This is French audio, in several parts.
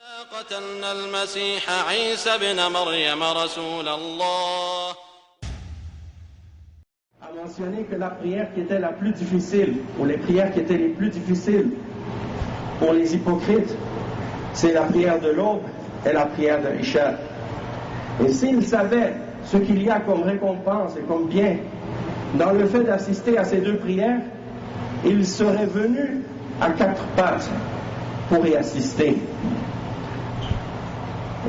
قتلنا المسيح عيسى ابن مريم رسول الله. A mentionné que la prière qui était la plus difficile, ou les prières qui étaient les plus difficiles pour les hypocrites, c'est la prière de l'aube et la prière de l'Isha. Et s'ils savaient ce qu'il y a comme récompense et comme bien dans le fait d'assister à ces deux prières, ils seraient venus à quatre pattes pour y assister.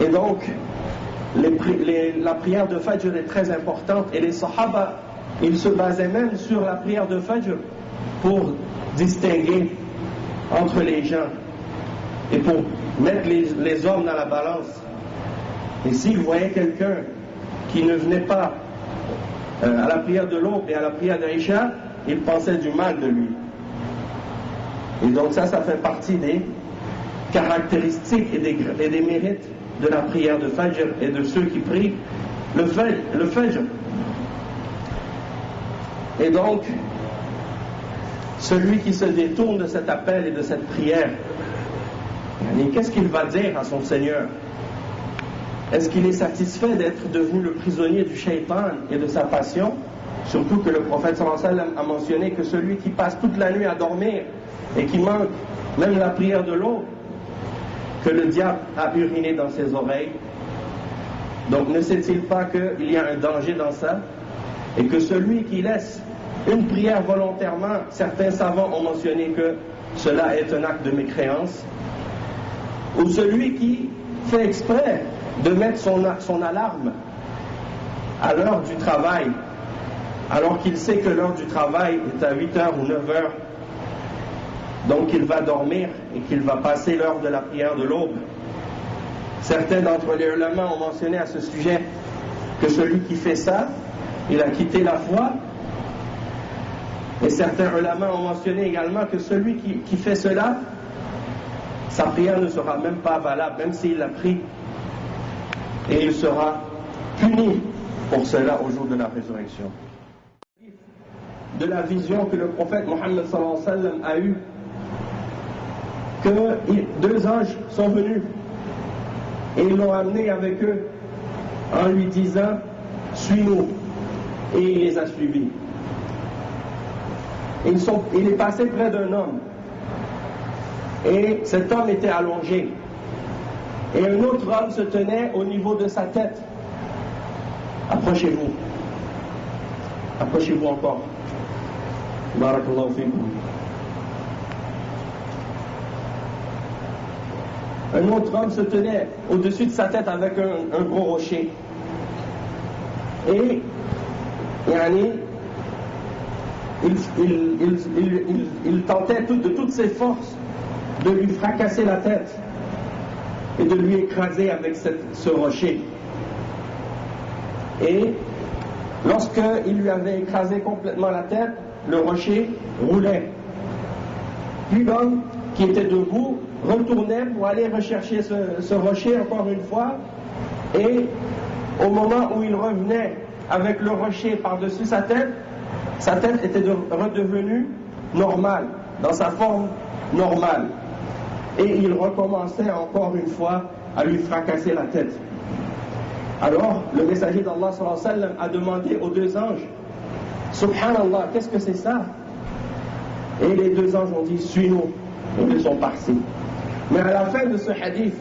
Et donc, la prière de Fajr est très importante, et les Sahaba, ils se basaient même sur la prière de Fajr pour distinguer entre les gens et pour mettre les hommes dans la balance. Et s'ils voyaient quelqu'un qui ne venait pas à la prière de l'aube et à la prière d'Aïcha, ils pensaient du mal de lui. Et donc ça fait partie des caractéristiques et des mérites de la prière de Fajr et de ceux qui prient le Fajr. Et donc, celui qui se détourne de cet appel et de cette prière, qu'est-ce qu'il va dire à son Seigneur? Est-ce qu'il est satisfait d'être devenu le prisonnier du shaitan et de sa passion? Surtout que le prophète sallallahu alayhi wa sallam a mentionné que celui qui passe toute la nuit à dormir et qui manque même la prière de l'aube, que le diable a uriné dans ses oreilles. Donc ne sait-il pas qu'il y a un danger dans ça? Et que celui qui laisse une prière volontairement, certains savants ont mentionné que cela est un acte de mécréance, ou celui qui fait exprès de mettre son alarme à l'heure du travail, alors qu'il sait que l'heure du travail est à 8h ou 9h, donc il va dormir et qu'il va passer l'heure de la prière de l'aube. Certains d'entre les ulama ont mentionné à ce sujet que celui qui fait ça, il a quitté la foi. Et certains ulama ont mentionné également que celui qui fait cela, sa prière ne sera même pas valable, même s'il l'a pris. Et il sera puni pour cela au jour de la résurrection. De la vision que le prophète Mohammed sallallahu alayhi wa sallam a eue, que deux anges sont venus et ils l'ont amené avec eux en lui disant « Suis-nous » et il les a suivis. Il est passé près d'un homme et cet homme était allongé et un autre homme se tenait au niveau de sa tête. Approchez-vous. Approchez-vous encore. Barakallahu fikum. Un autre homme se tenait au-dessus de sa tête avec un gros rocher. Et il tentait de toutes ses forces de lui fracasser la tête et de lui écraser avec ce rocher. Et lorsqu'il lui avait écrasé complètement la tête, le rocher roulait. Puis l'homme qui était debout retournait pour aller rechercher ce rocher encore une fois, et au moment où il revenait avec le rocher par-dessus sa tête était redevenue normale, dans sa forme normale. Et il recommençait encore une fois à lui fracasser la tête. Alors, le messager d'Allah sallallahu alayhi wa sallam a demandé aux deux anges, Subhanallah, qu'est-ce que c'est ça? Et les deux anges ont dit, suis-nous. Et ils sont partis. Mais à la fin de ce hadith,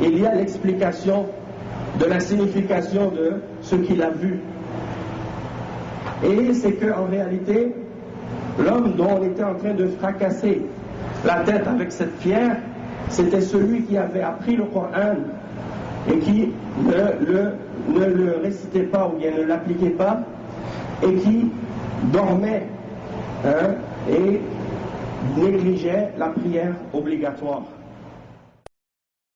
il y a l'explication de la signification de ce qu'il a vu. Et c'est qu'en réalité, l'homme dont on était en train de fracasser la tête avec cette pierre, c'était celui qui avait appris le Coran et qui ne le récitait pas ou bien ne l'appliquait pas, et qui dormait et négligeait la prière obligatoire.